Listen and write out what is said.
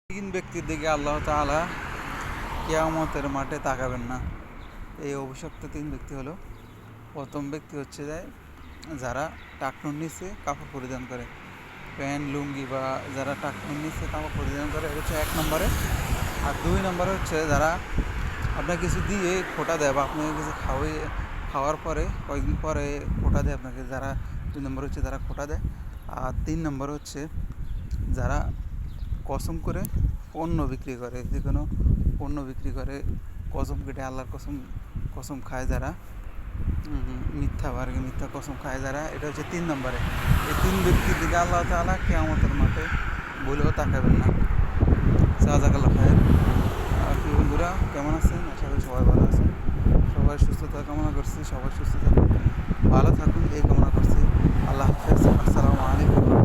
তিন ব্যক্তির দিকে আল্লাহ তাআলা কিয়ামতের মাঠে তাকাবেন না। এই অভিশপ্ত তিন ব্যক্তি হলো, প্রথম ব্যক্তি হচ্ছে যারা টাকনুর নিচে কাপড় পরিধান করে, প্যান্ট লুঙ্গি বা যারা টাকনুর নিচে কাপড় পরিধান করে, এটা হচ্ছে এক নম্বরে। আর দুই নম্বরে হচ্ছে যারা আপনার কিছু দিয়ে ফোঁটা দেয় বা আপনাকে কিছু খাওয়ার পরে কয়েকদিন পরে ফোঁটা দেয় আপনাকে, যারা দুই নম্বর হচ্ছে যারা ফোঁটা দেয়। আর তিন নম্বর হচ্ছে যারা কসম করে পণ্য বিক্রি করে, যে কোনো পণ্য বিক্রি করে, কসম কেটে আল্লাহর কসম কসম খায় যারা, মিথ্যা কসম খায় যারা, এটা হচ্ছে তিন নম্বরে। এই তিন ব্যক্তির দিকে আল্লাহ তাআলা কিয়ামতের মাঠে বলেও তাকাবেন না। জাযাকাল্লাহ খায়ের। আর কি বন্ধুরা, কেমন আছেন? আশা করি সবাই ভালো আছেন। সবাই সুস্থতা কামনা করছি, সবাই সুস্থ থাকুন, ভালো থাকুন এই কামনা করছি। আল্লাহ হাফেজ। আসসালামু আলাইকুম।